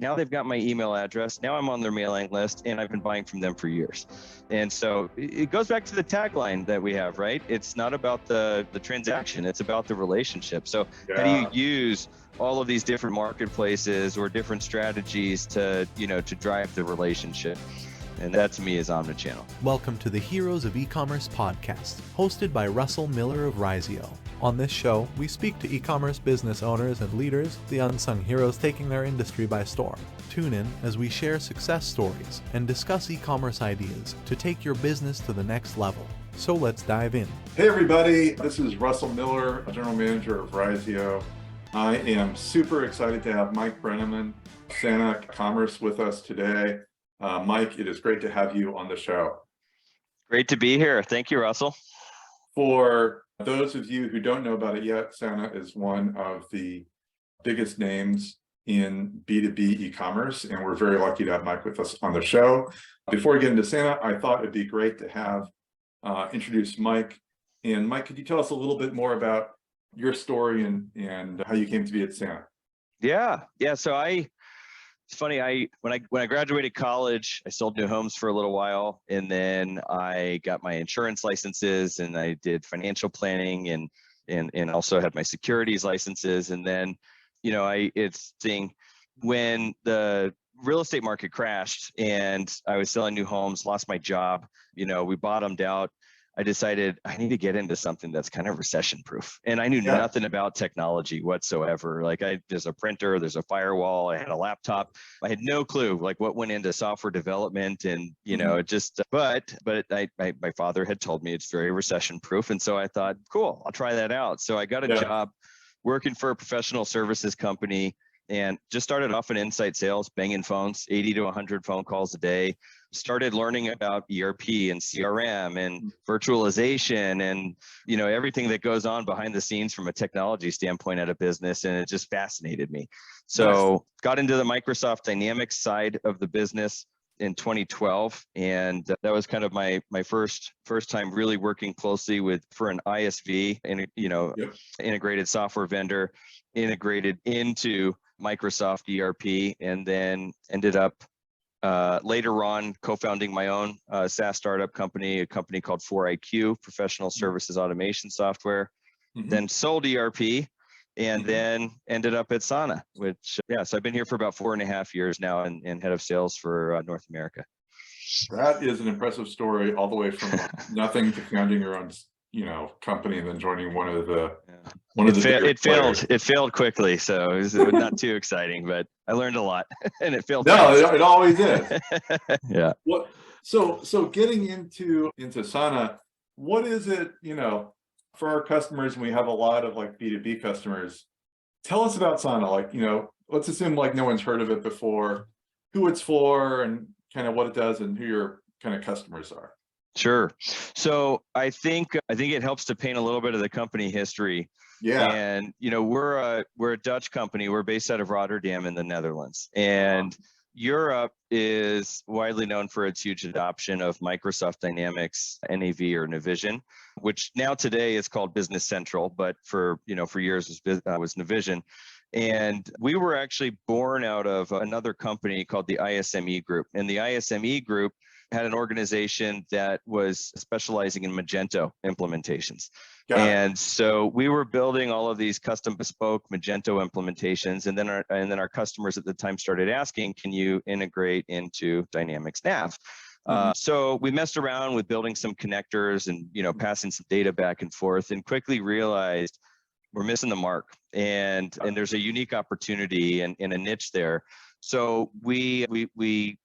Now they've got my email address. Now I'm on their mailing list, and I've been buying from them for years. And so it goes back to the tagline that we have, right? It's not about the transaction, it's about the relationship. So how do you use all of these different marketplaces or different strategies to drive the relationship? And that to me is omnichannel. Welcome to the Heroes of E-commerce podcast, hosted by Russell Miller of Risio. On this show, we speak to e-commerce business owners and leaders, the unsung heroes taking their industry by storm. Tune in as we share success stories and discuss e-commerce ideas to take your business to the next level. So let's dive in. Hey everybody, this is Russell Miller, General Manager of Risio. I am super excited to have Mike Brenneman, Santa Commerce, with us today. Mike, it is great to have you on the show. Great to be here. Thank you, Russell. For those of you who don't know about it yet, Santa is one of the biggest names in B2B e-commerce, and we're very lucky to have Mike with us on the show. Before we get into Santa, I thought it'd be great to have introduce Mike. And Mike, could you tell us a little bit more about your story and how you came to be at Santa? Yeah. So it's funny. When I graduated college, I sold new homes for a little while, and then I got my insurance licenses, and I did financial planning, and also had my securities licenses. And then, it's seeing when the real estate market crashed, and I was selling new homes, lost my job. We bottomed out. I decided I need to get into something that's kind of recession proof. And I knew nothing about technology whatsoever. Like there's a printer, there's a firewall, I had a laptop. I had no clue like what went into software development, and it just, but my father had told me it's very recession proof. And so I thought, cool, I'll try that out. So I got a job working for a professional services company, and just started off in inside sales, banging phones, 80 to 100 phone calls a day. Started learning about ERP and CRM and virtualization and, everything that goes on behind the scenes from a technology standpoint at a business. And it just fascinated me. So got into the Microsoft Dynamics side of the business in 2012. And that was kind of my first time really working closely for an ISV and, integrated software vendor, integrated into Microsoft ERP, and then ended up later on co-founding my own SaaS startup company, a company called 4IQ, Professional Services Automation Software, then sold ERP, and then ended up at Sana, which, so I've been here for about 4.5 years now and head of sales for North America. That is an impressive story, all the way from nothing to founding your own company and then joining one of the It failed quickly, so it was not too exciting, but I learned a lot, and it failed. No, it always is. Yeah. So getting into Sana, what is it, for our customers, and we have a lot of like B2B customers, tell us about Sana. Like, let's assume like no one's heard of it before, who it's for and kind of what it does and who your kind of customers are. Sure. So I think it helps to paint a little bit of the company history. Yeah. And we're a Dutch company. We're based out of Rotterdam in the Netherlands. And Europe is widely known for its huge adoption of Microsoft Dynamics NAV or Navision, which now today is called Business Central, but for years was Navision. And we were actually born out of another company called the ISME Group. And the ISME Group had an organization that was specializing in Magento implementations. And so we were building all of these custom bespoke Magento implementations. And then our customers at the time started asking, can you integrate into Dynamics Nav? So we messed around with building some connectors and, passing some data back and forth, and quickly realized we're missing the mark. And there's a unique opportunity in a niche there. So we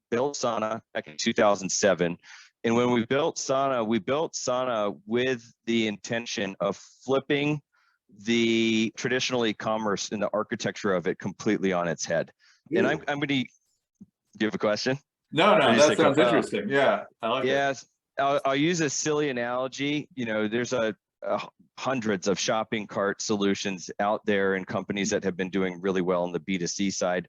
built Sana back in 2007. And when we built Sana with the intention of flipping the traditional e-commerce and the architecture of it completely on its head. Ooh. And I'm going to give a question. No, that sounds interesting. Yeah, I like it. Yes, I'll use a silly analogy. There's hundreds of shopping cart solutions out there and companies that have been doing really well on the B2C side,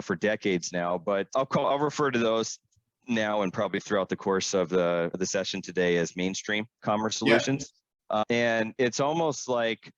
for decades now. But I'll refer to those now and probably throughout the course of the session today as mainstream commerce solutions. And it's almost like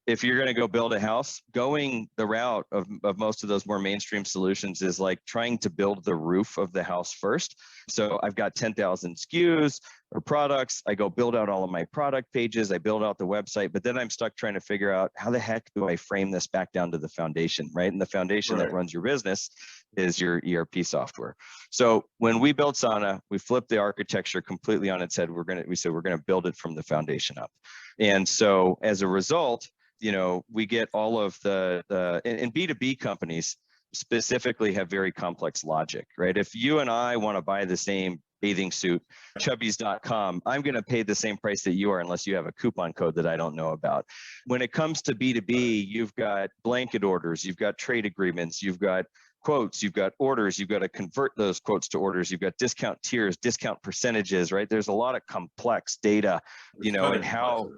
if you're going to go build a house, going the route of most of those more mainstream solutions is like trying to build the roof of the house first. So I've got 10,000 SKUs or products. I go build out all of my product pages. I build out the website, but then I'm stuck trying to figure out how the heck do I frame this back down to the foundation, right? And the foundation that runs your business is your ERP software. So when we built Sana, we flipped the architecture completely on its head. We said we're going to build it from the foundation up. And so as a result, we get all of the and B2B companies specifically have very complex logic, right? If you and I want to buy the same bathing suit, chubbies.com, I'm going to pay the same price that you are unless you have a coupon code that I don't know about. When it comes to B2B, you've got blanket orders, you've got trade agreements, you've got quotes, you've got orders, you've got to convert those quotes to orders, you've got discount tiers, discount percentages, right? There's a lot of complex data, and how.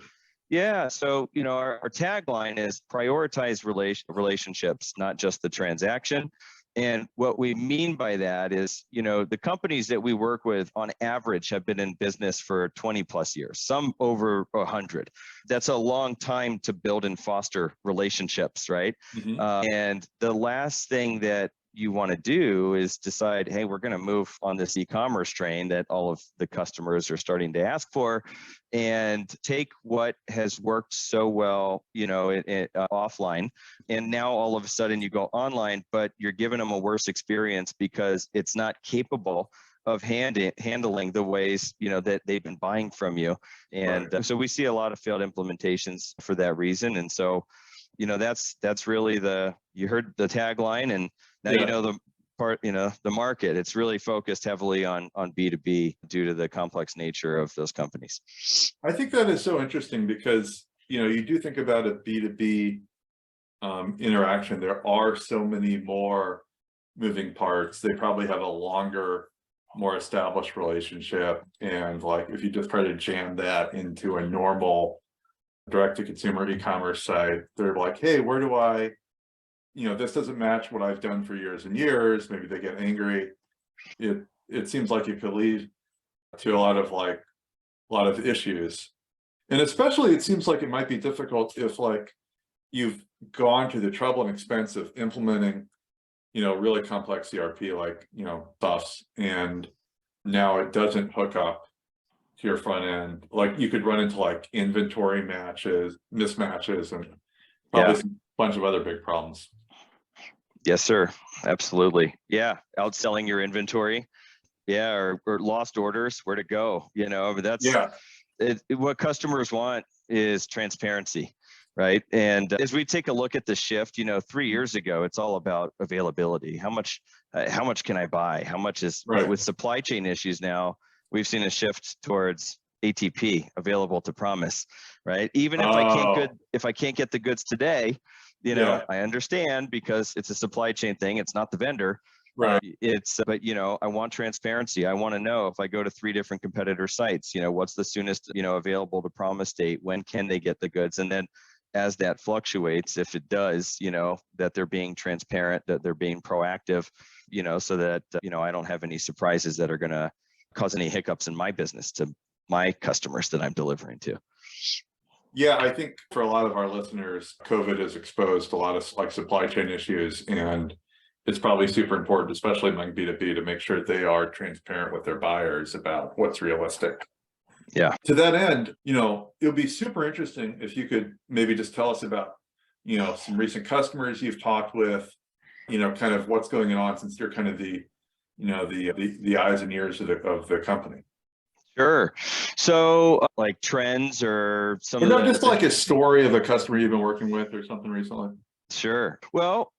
Yeah, so our tagline is prioritize relationships, not just the transaction. And what we mean by that is, the companies that we work with on average have been in business for 20 plus years, some over 100. That's a long time to build and foster relationships, right? And the last thing that you want to do is decide, hey, we're going to move on this e-commerce train that all of the customers are starting to ask for, and take what has worked so well, offline, and now all of a sudden you go online, but you're giving them a worse experience because it's not capable of handling the ways that they've been buying from you. And so we see a lot of failed implementations for that reason. And so that's really you heard the tagline, and now the part, the market. It's really focused heavily on B2B due to the complex nature of those companies. I think that is so interesting because you do think about a B2B interaction. There are so many more moving parts. They probably have a longer, more established relationship, and like if you just try to jam that into a normal direct-to-consumer e-commerce site, they're like, hey, where do I, this doesn't match what I've done for years and years. Maybe they get angry. It seems like it could lead to a lot of issues. And especially it seems like it might be difficult if like you've gone to the trouble and expense of implementing, really complex ERP, like, stuffs, and now it doesn't hook up to your front end. Like you could run into like inventory mismatches, and probably a bunch of other big problems. Yes, sir. Absolutely. Yeah. Outselling your inventory. Yeah. Or lost orders, where to go, but that's what customers want is transparency. Right. And as we take a look at the shift, 3 years ago, it's all about availability. How much can I buy? How much is with supply chain issues now? We've seen a shift towards ATP, available to promise, right? Even if I can't get the goods today, I understand because it's a supply chain thing. It's not the vendor. But I want transparency. I want to know if I go to 3 different competitor sites, what's the soonest, available to promise date? When can they get the goods? And then as that fluctuates, if it does, that they're being transparent, that they're being proactive, so that, I don't have any surprises that are going to cause any hiccups in my business to my customers that I'm delivering to. Yeah, I think for a lot of our listeners, COVID has exposed a lot of like supply chain issues, and it's probably super important, especially among B2B, to make sure they are transparent with their buyers about what's realistic. Yeah. To that end, it would be super interesting if you could maybe just tell us about, some recent customers you've talked with, kind of what's going on, since you're kind of the eyes and ears of the company. Sure. So like trends or some not just like a story of a customer you've been working with or something recently. Sure. Well,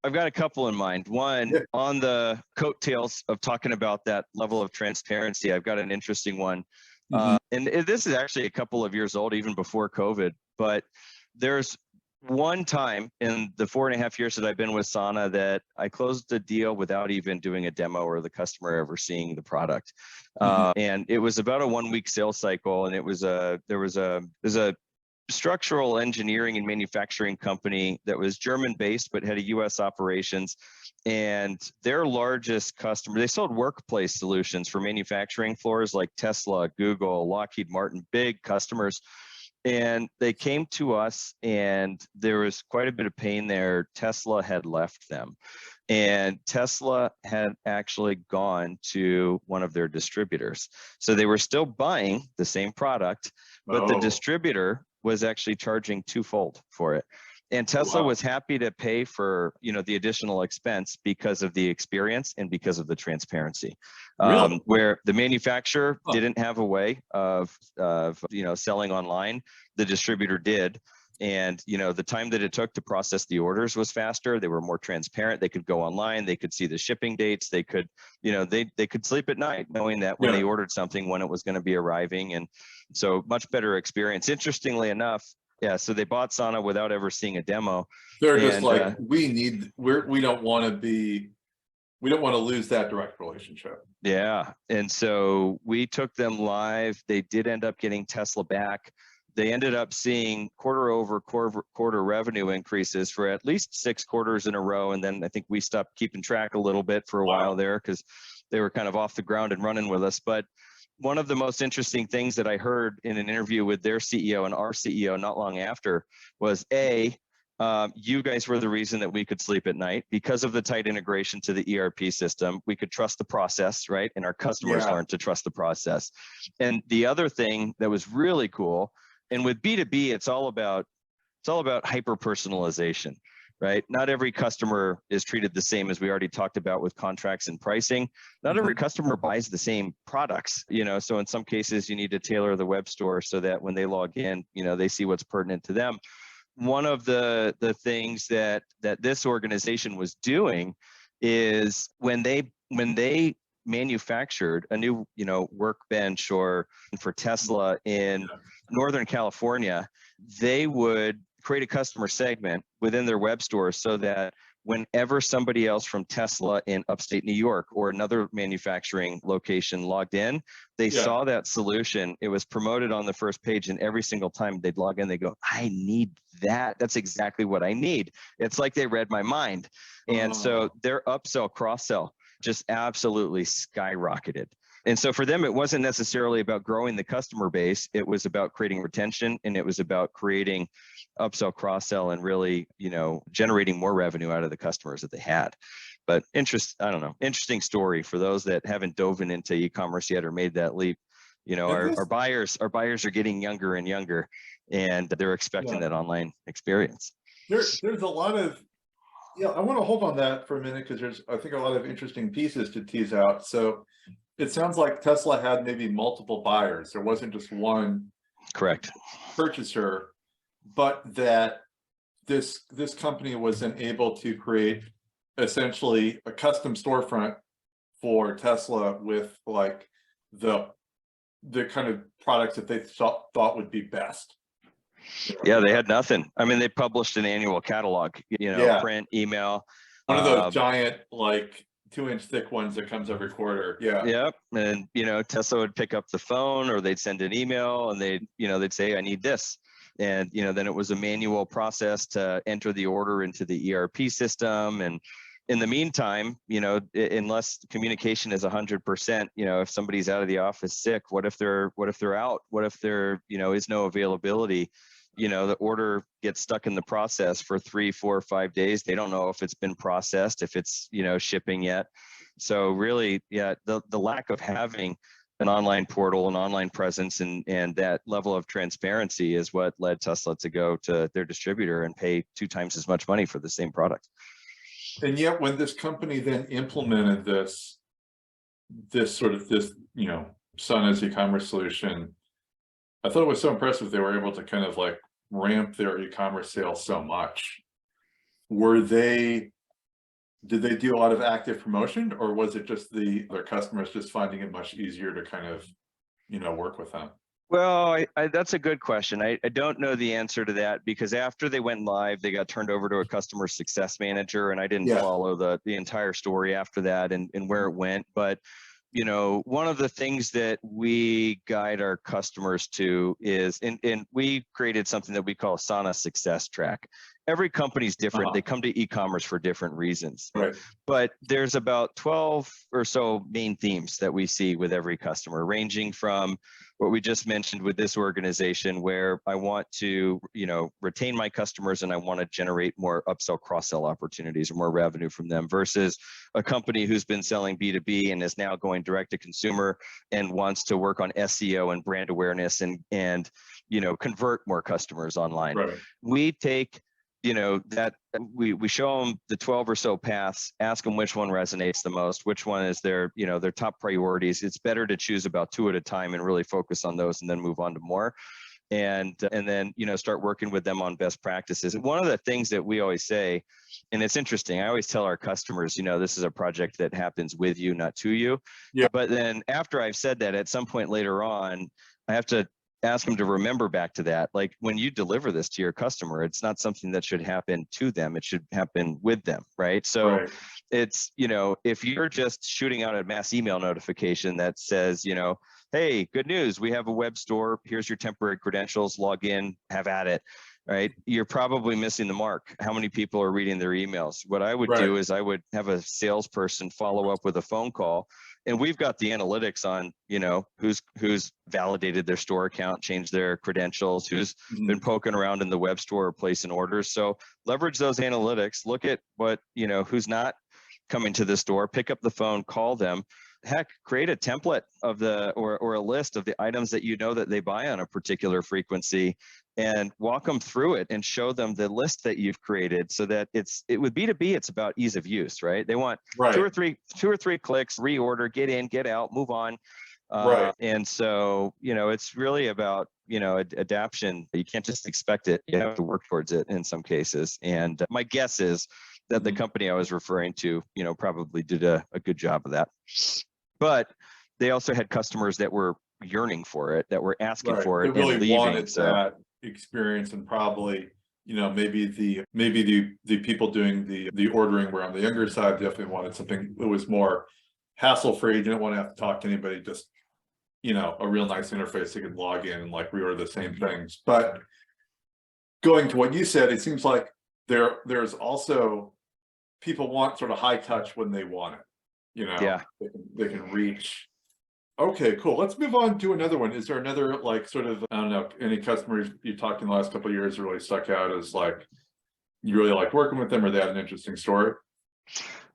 I've got a couple in mind. One, on the coattails of talking about that level of transparency, I've got an interesting one. And this is actually a couple of years old, even before COVID, but there's one time in the 4.5 years that I've been with Sana that I closed a deal without even doing a demo or the customer ever seeing the product. And it was about a 1-week sales cycle, and there's a structural engineering and manufacturing company that was German based but had a US operations, and their largest customer, they sold workplace solutions for manufacturing floors like Tesla, Google, Lockheed Martin, big customers. And they came to us, and there was quite a bit of pain there. Tesla had left them, and Tesla had actually gone to one of their distributors. So they were still buying the same product, but the distributor was actually charging twofold for it. And Tesla was happy to pay for, the additional expense because of the experience and because of the transparency. Really? Where the manufacturer didn't have a way of selling online, the distributor did. And, the time that it took to process the orders was faster. They were more transparent. They could go online. They could see the shipping dates. They could, they could sleep at night knowing that when they ordered something, when it was going to be arriving. And so much better experience. Interestingly enough, yeah, so they bought Sana without ever seeing a demo. They're just like, we don't want to lose that direct relationship. Yeah. And so we took them live. They did end up getting Tesla back. They ended up seeing quarter revenue increases for at least 6 quarters in a row. And then I think we stopped keeping track a little bit for a while there because they were kind of off the ground and running with us. But one of the most interesting things that I heard in an interview with their CEO and our CEO not long after was, you guys were the reason that we could sleep at night because of the tight integration to the ERP system. We could trust the process, right? And our customers learned to trust the process. And the other thing that was really cool, and with B2B, it's all about hyper personalization, right? Not every customer is treated the same, as we already talked about with contracts and pricing. Not every customer buys the same products, so in some cases you need to tailor the web store so that when they log in, they see what's pertinent to them. One of the things that this organization was doing is when they manufactured a new workbench or for Tesla in Northern California, they would create a customer segment within their web store so that whenever somebody else from Tesla in upstate New York or another manufacturing location logged in, they saw that solution. It was promoted on the first page, and every single time they'd log in, they go, I need that. That's exactly what I need. It's like they read my mind. And so their upsell, cross-sell just absolutely skyrocketed. And so for them, it wasn't necessarily about growing the customer base. It was about creating retention, and it was about creating upsell, cross-sell, and really, generating more revenue out of the customers that they had. But interesting story for those that haven't dove into e-commerce yet or made that leap. Our buyers are getting younger and younger, and they're expecting that online experience. There's a lot of, I want to hold on that for a minute because there's, I think, a lot of interesting pieces to tease out. So it sounds like Tesla had maybe multiple buyers. There wasn't just one purchaser, but that this company was then able to create essentially a custom storefront for Tesla with like the kind of products that they thought would be best. Yeah, they had nothing. I mean, they published an annual catalog, print, email. One of those giant, like 2-inch thick ones that comes every quarter. Yep. And, Tesla would pick up the phone, or they'd send an email, and they'd say, I need this. And, then it was a manual process to enter the order into the ERP system. And in the meantime, unless communication is 100%, if somebody's out of the office sick, what if they're out? What if there, is no availability? The order gets stuck in the process for 3, 4, 5 days. They don't know if it's been processed, if it's, shipping yet. So really, the lack of having an online portal, an online presence, and that level of transparency is what led Tesla to go to their distributor and pay 2 times as much money for the same product. And yet when this company then implemented this Sana's e-commerce solution, I thought it was so impressive they were able to kind of like ramp their e-commerce sales so much. Did they do a lot of active promotion, or was it just their customers just finding it much easier to kind of, work with them? Well, that's a good question. I don't know the answer to that, because after they went live, they got turned over to a customer success manager, and I didn't follow the entire story after that and where it went. But one of the things that we guide our customers to is, and we created something that we call Sana Success Track. every company's different. They come to e-commerce for different reasons. Right. But there's about 12 or so main themes that we see with every customer, ranging from what we just mentioned with this organization, where I want to, retain my customers and I want to generate more upsell, cross-sell opportunities or more revenue from them, versus a company who's been selling B2B and is now going direct to consumer and wants to work on SEO and brand awareness and convert more customers online. Right. We take that we show them the 12 or so paths, ask them which one resonates the most, which one is their top priorities. It's better to choose about 2 at a time and really focus on those and then move on to more. And then, start working with them on best practices. And one of the things that we always say, and it's interesting, I always tell our customers, this is a project that happens with you, not to you. Yeah. But then after I've said that, at some point later on, I have to ask them to remember back to that. Like, when you deliver this to your customer, it's not something that should happen to them. It should happen with them, right? So Right. it's, if you're just shooting out a mass email notification that says, hey, good news, we have a web store, here's your temporary credentials, log in, have at it, right? You're probably missing the mark. How many people are reading their emails? What I would Right. do is I would have a salesperson follow up with a phone call. And we've got the analytics on, who's validated their store account, changed their credentials, who's been poking around in the web store or placing orders. So leverage those analytics, look at what, who's not coming to the store, pick up the phone, call them. Heck, create a template of or a list of the items that that they buy on a particular frequency, and walk them through it and show them the list that you've created, so that with B2B, it's about ease of use, right? They want Right. two or three clicks, reorder, get in, get out, move on. Right. And so, it's really about, adaption. You can't just expect it. You have to work towards it in some cases. And my guess is that the company I was referring to, probably did a good job of that. But they also had customers that were yearning for it, that were asking Right. for it, They really and leaving. wanted that experience, and probably, maybe the people doing the ordering were on the younger side, definitely wanted something that was more hassle-free. You didn't want to have to talk to anybody, just, a real nice interface. They could log in and reorder the same things. But going to what you said, it seems like there's also people want sort of high touch when they want it. Yeah. They can reach. Okay, cool. Let's move on to another one. Is there another sort of, I don't know, any customers you talked to in the last couple of years that really stuck out as you really like working with them, or they had an interesting story?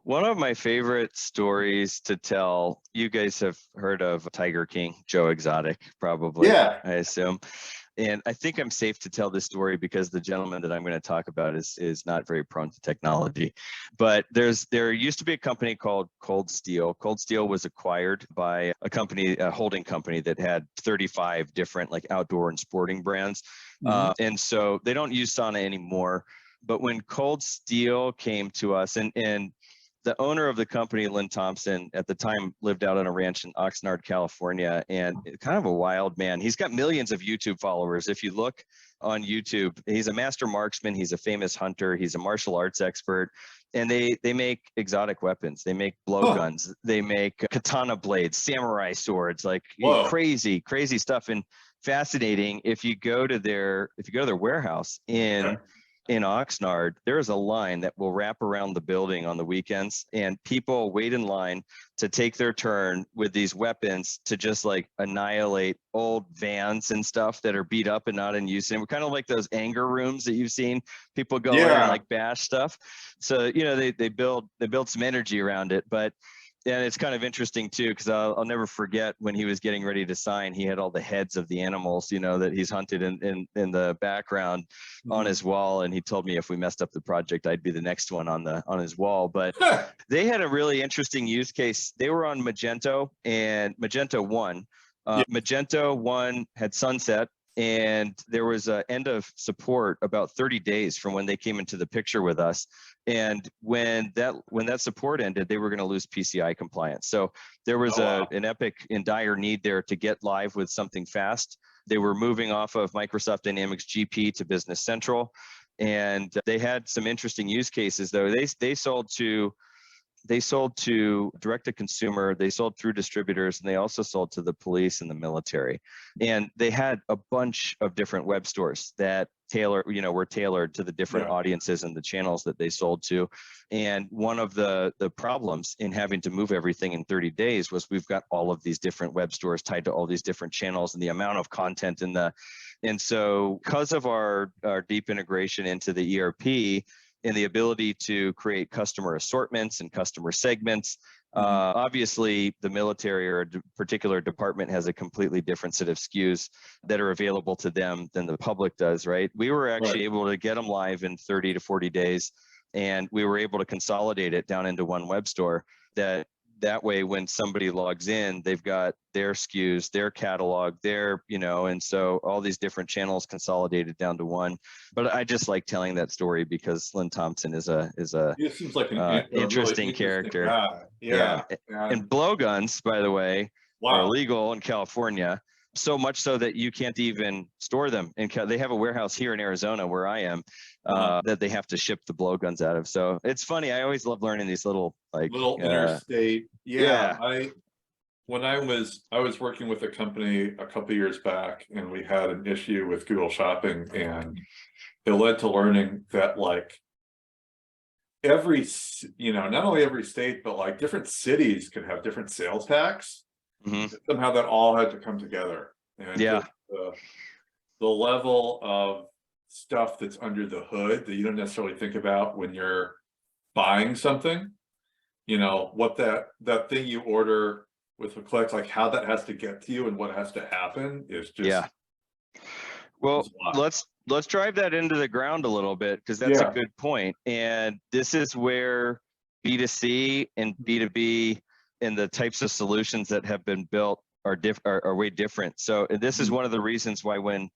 One of my favorite stories to tell, you guys have heard of Tiger King, Joe Exotic, probably. Yeah. I assume. And I think I'm safe to tell this story because the gentleman that I'm going to talk about is not very prone to technology. But there used to be a company called Cold Steel. Cold Steel was acquired by a holding company that had 35 different outdoor and sporting brands. And so they don't use sauna anymore. But when Cold Steel came to us, and the owner of the company, Lynn Thompson, at the time lived out on a ranch in Oxnard, California, and kind of a wild man. He's got millions of YouTube followers. If you look on YouTube, he's a master marksman. He's a famous hunter. He's a martial arts expert. And they make exotic weapons. They make blowguns. They make katana blades, samurai swords, crazy, crazy stuff. And fascinating. If you go to their warehouse in Oxnard, there is a line that will wrap around the building on the weekends, and people wait in line to take their turn with these weapons to just annihilate old vans and stuff that are beat up and not in use. And we're kind of like those anger rooms that you've seen people go in and bash stuff. So, they build some energy around it. But and it's kind of interesting too, because I'll never forget when he was getting ready to sign, he had all the heads of the animals, that he's hunted in the background on his wall. And he told me if we messed up the project, I'd be the next one on his wall. But they had a really interesting use case. They were on Magento and Magento 1. Magento 1 had sunset, and there was an end of support about 30 days from when they came into the picture with us. And when that support ended, they were going to lose PCI compliance. So there was an epic and dire need there to get live with something fast. They were moving off of Microsoft Dynamics GP to Business Central, and they had some interesting use cases though. They sold to they sold to direct to consumer, they sold through distributors, and they also sold to the police and the military. And they had a bunch of different web stores that were tailored to the different audiences and the channels that they sold to. And one of the problems in having to move everything in 30 days was we've got all of these different web stores tied to all these different channels and the amount of content and so because of our deep integration into the ERP and the ability to create customer assortments and customer segments, obviously the military or a particular department has a completely different set of SKUs that are available to them than the public does, right? We were actually able to get them live in 30 to 40 days, and we were able to consolidate it down into one web store that way when somebody logs in, they've got their SKUs, their catalog, and so all these different channels consolidated down to one. But I just like telling that story because Lynn Thompson is a He seems like an interesting really character. guy. Yeah. And blowguns, by the way, are Wow. illegal in California. So much so that you can't even store them. And they have a warehouse here in Arizona where I am that they have to ship the blowguns out of. So it's funny. I always love learning these little interstate. Yeah. When I was working with a company a couple of years back, and we had an issue with Google Shopping, and it led to learning that like every, not only every state, but like different cities could have different sales tax. Somehow that all had to come together. And the level of stuff that's under the hood that you don't necessarily think about when you're buying something, what that thing you order with a click, like how that has to get to you and what has to happen is just well, let's drive that into the ground a little bit, because that's a good point. And this is where B2C and B2B and the types of solutions that have been built are way different. So this is one of the reasons why when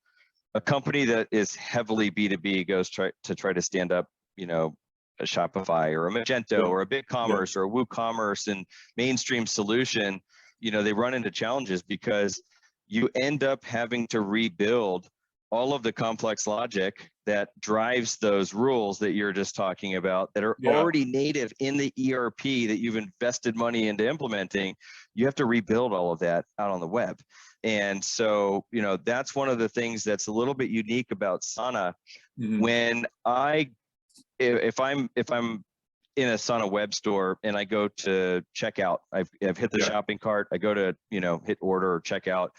a company that is heavily B2B goes try to stand up, a Shopify or a Magento or a BigCommerce or a WooCommerce and mainstream solution, they run into challenges because you end up having to rebuild all of the complex logic that drives those rules that you're just talking about that are already native in the ERP that you've invested money into implementing. You have to rebuild all of that out on the web. And so, that's one of the things that's a little bit unique about Sana. When if I'm in a Sana web store and I go to checkout, I've hit the shopping cart, I go to, hit order or checkout.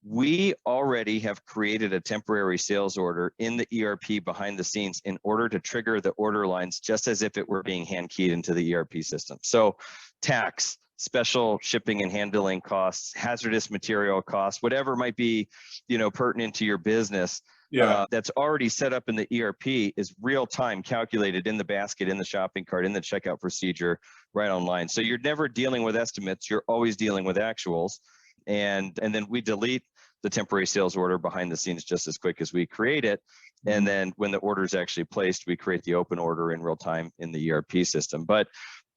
We already have created a temporary sales order in the ERP behind the scenes in order to trigger the order lines, just as if it were being hand keyed into the ERP system. So tax, special shipping and handling costs, hazardous material costs, whatever might be, pertinent to your business, that's already set up in the ERP is real time calculated in the basket, in the shopping cart, in the checkout procedure, right online. So you're never dealing with estimates, you're always dealing with actuals. And then we delete the temporary sales order behind the scenes just as quick as we create it. And then when the order is actually placed, we create the open order in real time in the ERP system. But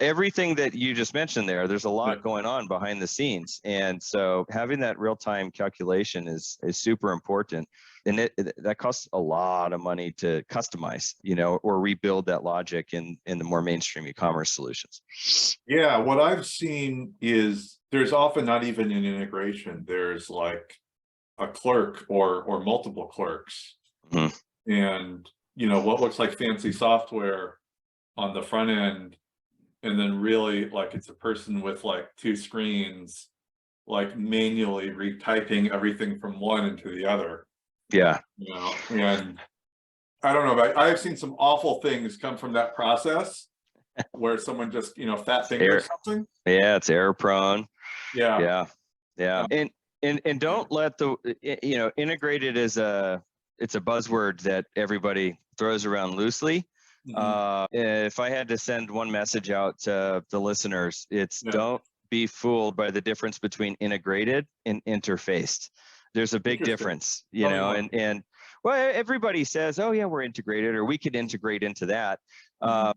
everything that you just mentioned there's a lot going on behind the scenes. And so having that real time calculation is super important. And that costs a lot of money to customize, or rebuild that logic in the more mainstream e-commerce solutions. Yeah, what I've seen is there's often not even an integration. There's like a clerk or multiple clerks. And, what looks like fancy software on the front end, and then really like it's a person with like two screens, like manually retyping everything from one into the other. And I don't know, but I've seen some awful things come from that process where someone just, fat fingers something. Yeah, it's error prone. Yeah. And don't let integrated is it's a buzzword that everybody throws around loosely. If I had to send one message out to the listeners, it's don't be fooled by the difference between integrated and interfaced. There's a big difference, and well, everybody says, oh yeah, we're integrated, or we could integrate into that.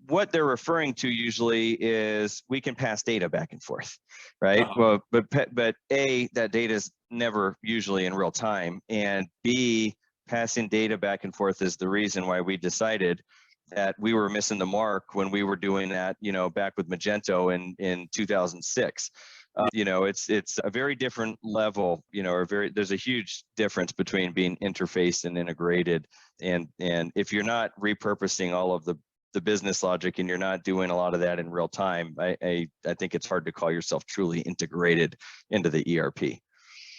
What they're referring to usually is we can pass data back and forth, right? Well, but A, that data is never usually in real time, and B, passing data back and forth is the reason why we decided that we were missing the mark when we were doing that, back with Magento in 2006. It's a very different level, there's a huge difference between being interfaced and integrated. And if you're not repurposing all of the business logic and you're not doing a lot of that in real time, I think it's hard to call yourself truly integrated into the ERP.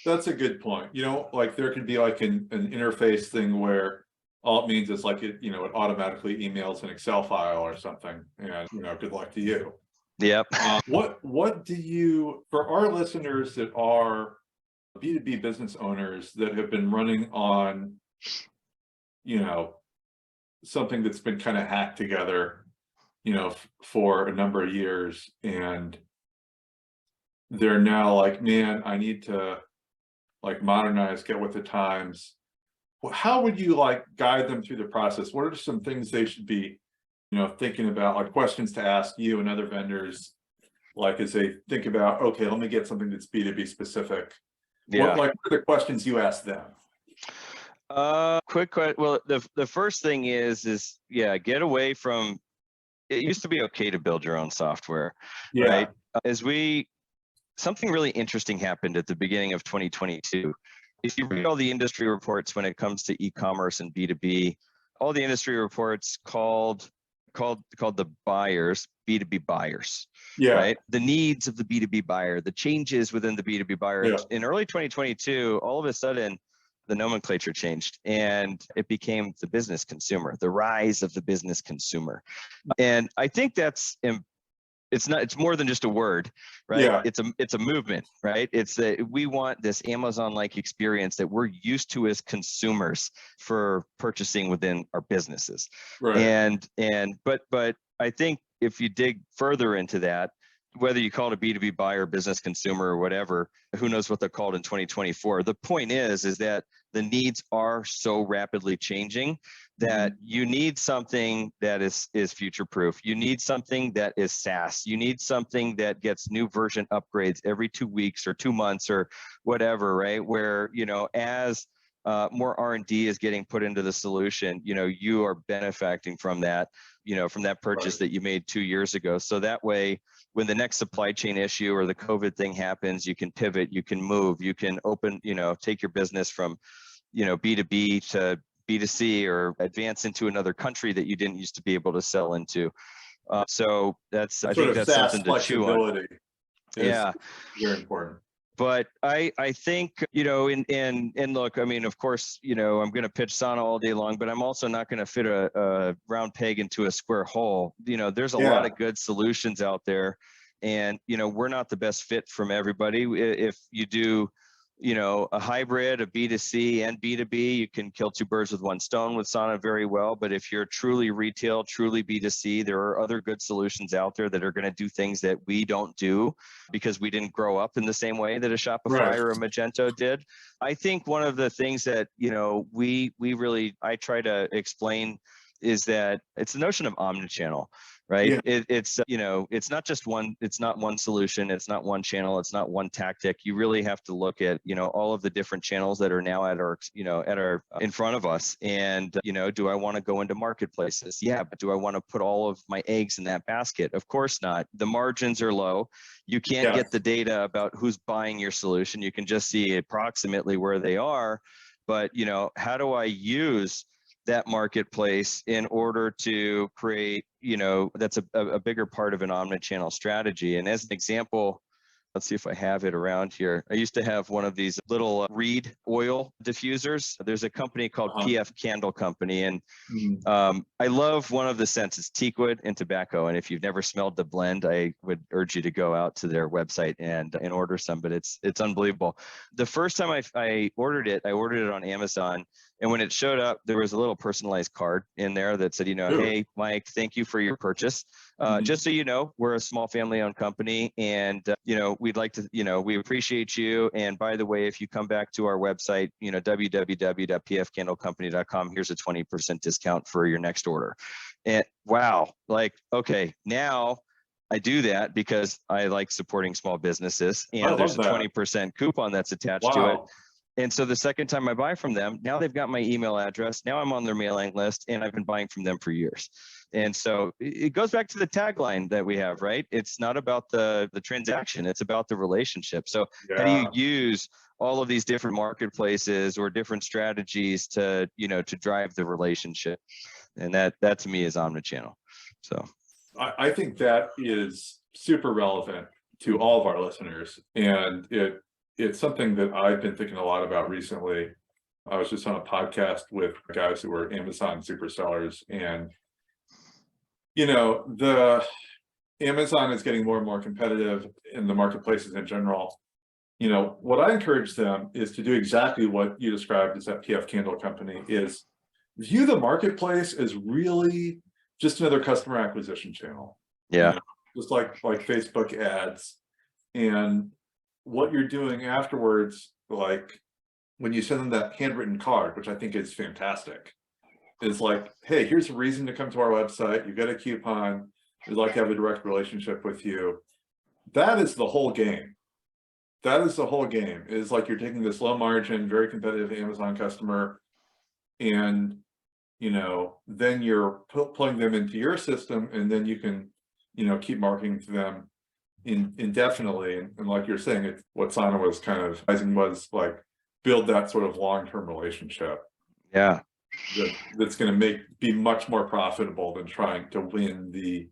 That's a good point. Like there could be like an interface thing where all it means is like it automatically emails an Excel file or something, and good luck to you. Yep. What do you, for our listeners that are B2B business owners that have been running on, something that's been kind of hacked together, for a number of years, and they're now like, man, I need to like modernize, get with the times. How would you like guide them through the process? What are some things they should be, thinking about, like questions to ask you and other vendors, like as they think about, okay, let me get something that's B2B specific. Yeah. What are the questions you ask them? Quick question. Well, the first thing is get away from, it used to be okay to build your own software, right? Something really interesting happened at the beginning of 2022. If you read all the industry reports when it comes to e-commerce and B2B, all the industry reports called the buyers B2B buyers, right? The needs of the B2B buyer, the changes within the B2B buyer. Yeah. In early 2022, all of a sudden, the nomenclature changed and it became the business consumer, the rise of the business consumer. And I think it's more than just a word, right? Yeah. It's a movement, right? We want this Amazon-like experience that we're used to as consumers for purchasing within our businesses. Right. But I think if you dig further into that, whether you call it a B2B buyer, business consumer, or whatever, who knows what they're called in 2024. The point is that the needs are so rapidly changing that you need something that is future-proof. You need something that is SaaS. You need something that gets new version upgrades every 2 weeks or 2 months or whatever, right? Where, as more R&D is getting put into the solution, you are benefiting from that, from that purchase that you made 2 years ago. So that way, when the next supply chain issue or the COVID thing happens, you can pivot, you can move, you can open, take your business from, B2B to B2C or advance into another country that you didn't used to be able to sell into. So I think that's something to chew on. Yeah. Very important. But I think, and look, I mean, of course, I'm going to pitch Sana all day long, but I'm also not going to fit a round peg into a square hole. There's a lot of good solutions out there, and, we're not the best fit from everybody. If you do, a hybrid of B2C and B2B, you can kill two birds with one stone with Sana very well. But if you're truly retail, truly B2C, there are other good solutions out there that are going to do things that we don't do because we didn't grow up in the same way that a Shopify or a Magento did. I think one of the things that, I try to explain is that it's the notion of omnichannel. Right. Yeah. It's not just one, it's not one solution. It's not one channel. It's not one tactic. You really have to look at, all of the different channels that are now at our in front of us. And, do I want to go into marketplaces? Yeah. But do I want to put all of my eggs in that basket? Of course not. The margins are low. You can't get the data about who's buying your solution. You can just see approximately where they are. But, how do I use that marketplace in order to create, that's a bigger part of an omnichannel strategy. And as an example, let's see if I have it around here. I used to have one of these little reed oil diffusers. There's a company called PF Candle Company. And I love one of the scents. It's teakwood and tobacco. And if you've never smelled the blend, I would urge you to go out to their website and order some, but it's unbelievable. The first time I ordered it on Amazon. And when it showed up, there was a little personalized card in there that said, hey, Mike, thank you for your purchase. Just so you know, we're a small family-owned company, and we'd like to, we appreciate you. And by the way, if you come back to our website, www.pfcandlecompany.com, here's a 20% discount for your next order. And wow, okay, now I do that because I like supporting small businesses, and there's a 20% coupon that's attached to it. And so the second time I buy from them, now they've got my email address. Now I'm on their mailing list, and I've been buying from them for years. And so it goes back to the tagline that we have, right? It's not about the transaction, it's about the relationship. So how do you use all of these different marketplaces or different strategies to, to drive the relationship? And that to me is omnichannel. So I think that is super relevant to all of our listeners. And it's something that I've been thinking a lot about recently. I was just on a podcast with guys who were Amazon super sellers, and the Amazon is getting more and more competitive in the marketplaces in general. What I encourage them is to do exactly what you described as that PF Candle company, is view the marketplace as really just another customer acquisition channel. Yeah. Just like Facebook ads. And what you're doing afterwards, like when you send them that handwritten card, which I think is fantastic, is like, hey, here's a reason to come to our website. You get a coupon. We'd like to have a direct relationship with you. That is the whole game. That is the whole game. Is like you're taking this low margin, very competitive Amazon customer, and then you're pulling them into your system, and then you can, keep marketing to them indefinitely. And like you're saying, what Sana was kind of advising was like, build that sort of long-term relationship. Yeah. That's going to be much more profitable than trying to win the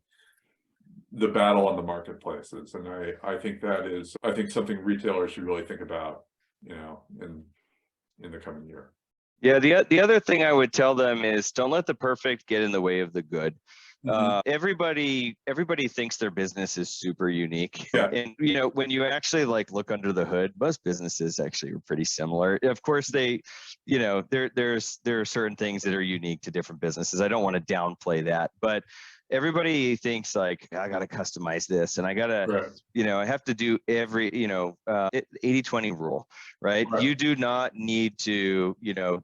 battle on the marketplaces. And I think something retailers should really think about, in the coming year. Yeah, the other thing I would tell them is don't let the perfect get in the way of the good. Everybody thinks their business is super unique. Yeah. And when you actually look under the hood, most businesses actually are pretty similar. Of course, there are certain things that are unique to different businesses. I don't want to downplay that, but everybody thinks like, I got to customize this and I got to, right. I have to do every, 80-20 rule, right? You do not need to,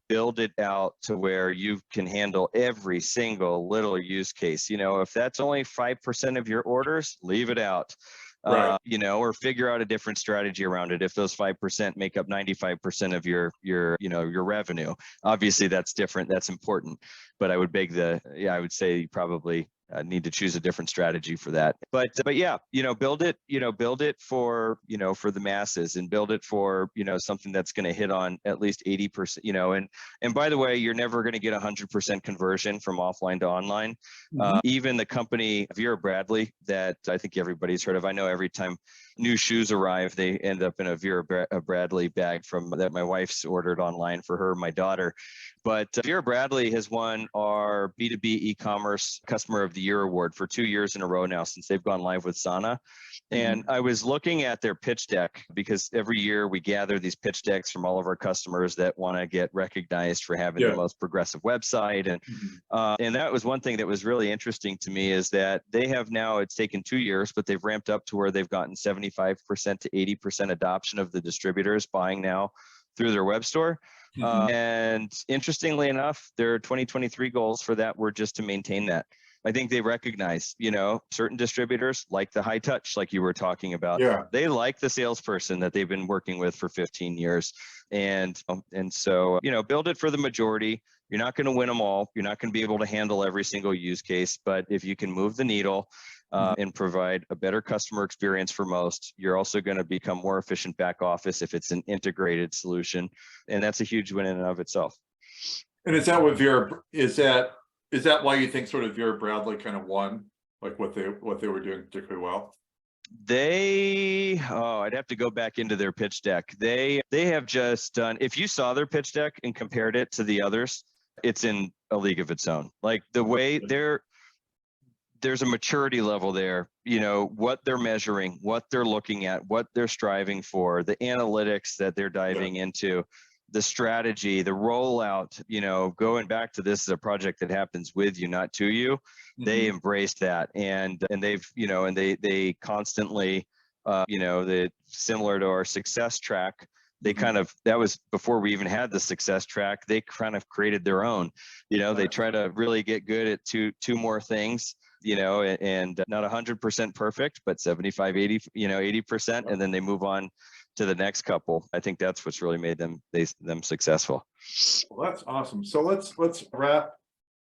build it out to where you can handle every single little use case. If that's only 5% of your orders, leave it out. Right. Or figure out a different strategy around it. If those 5% make up 95% of your revenue, obviously that's different. That's important. But I would I would say you probably need to choose a different strategy for that. But yeah, build it for, for the masses, and build it for, something that's going to hit on at least 80%, and by the way, you're never going to get 100% conversion from offline to online. Even the company Vera Bradley that I think everybody's heard of, I know every time new shoes arrive, they end up in a Vera Bradley bag that my wife's ordered online for her and my daughter. But Vera Bradley has won our B2B e-commerce Customer of the Year award for 2 years in a row now since they've gone live with Sana. And I was looking at their pitch deck, because every year we gather these pitch decks from all of our customers that want to get recognized for having the most progressive website. And that was one thing that was really interesting to me, is that they have now, it's taken 2 years, but they've ramped up to where they've gotten 75% to 80% adoption of the distributors buying now through their web store. And interestingly enough, their 2023 goals for that were just to maintain that. I think they recognize, certain distributors like the high touch, like you were talking about. Yeah. They like the salesperson that they've been working with for 15 years. And so, build it for the majority. You're not going to win them all. You're not going to be able to handle every single use case, but if you can move the needle and provide a better customer experience for most, you're also going to become more efficient back office if it's an integrated solution. And that's a huge win in and of itself. And is that what is that why you think sort of Vera Bradley kind of won, like what they were doing particularly well? I'd have to go back into their pitch deck. They have just done, if you saw their pitch deck and compared it to the others, it's in a league of its own. Like the way there's a maturity level there, what they're measuring, what they're looking at, what they're striving for, the analytics that they're diving into, the strategy, the rollout, going back to this is a project that happens with you, not to you. They embrace that. And they've, they constantly, similar to our success track, they that was before we even had the success track, they kind of created their own, they try to really get good at two more things. and not 100% perfect, but 75, 80, 80%. And then they move on to the next couple. I think that's what's really made them successful. Well, that's awesome. So let's wrap.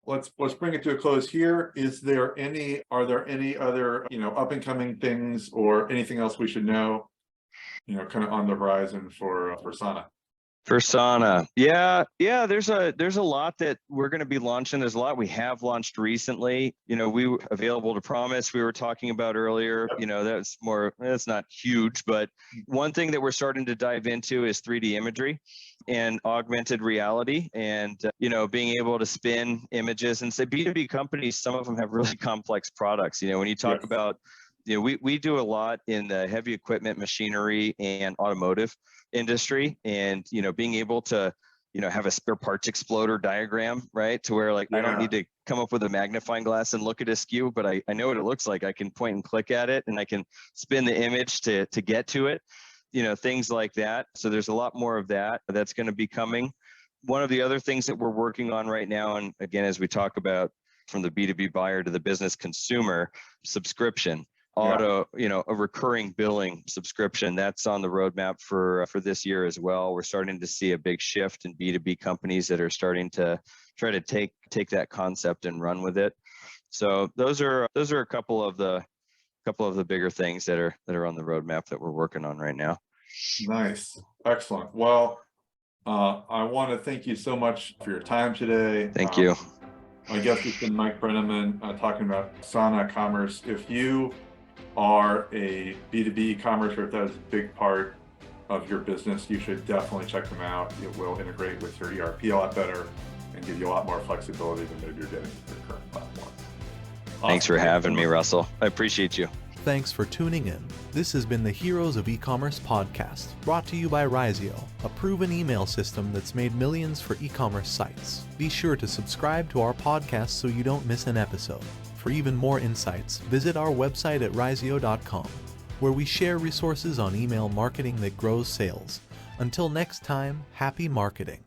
Let's bring it to a close here. Are there any other, up and coming things or anything else we should know, kind of on the horizon for Sana? For Sana, yeah, there's a lot that we're going to be launching. There's a lot we have launched recently. We were available to promise. We were talking about earlier. That's not huge, but one thing that we're starting to dive into is 3D imagery and augmented reality, and being able to spin images. And say B2B companies, some of them have really complex products. When you talk about, we do a lot in the heavy equipment, machinery, and automotive industry, and being able to have a spare parts exploder diagram, right, to where I don't need to come up with a magnifying glass and look at a SKU, but I know what it looks like. I can point and click at it, and I can spin the image to get to it, things like that. So there's a lot more of that that's going to be coming. One of the other things that we're working on right now, and again, as we talk about from the B2B buyer to the business consumer, subscription. A recurring billing subscription, that's on the roadmap for this year as well. We're starting to see a big shift in B2B companies that are starting to try to take that concept and run with it. So those are a couple of the bigger things that are on the roadmap that we're working on right now. Nice, excellent. Well, I want to thank you so much for your time today. Thank you. I guess it's been Mike Brenneman talking about Sana Commerce. If you are a B2B commerce, or if that is a big part of your business, you should definitely check them out. It will integrate with your ERP a lot better and give you a lot more flexibility than maybe you're getting with your current platform. Awesome. Thanks for having me, Russell. I appreciate you. Thanks for tuning in. This has been the Heroes of E-commerce podcast, brought to you by Risio, a proven email system that's made millions for e-commerce sites. Be sure to subscribe to our podcast so you don't miss an episode. For even more insights, visit our website at risio.com, where we share resources on email marketing that grows sales. Until next time, happy marketing.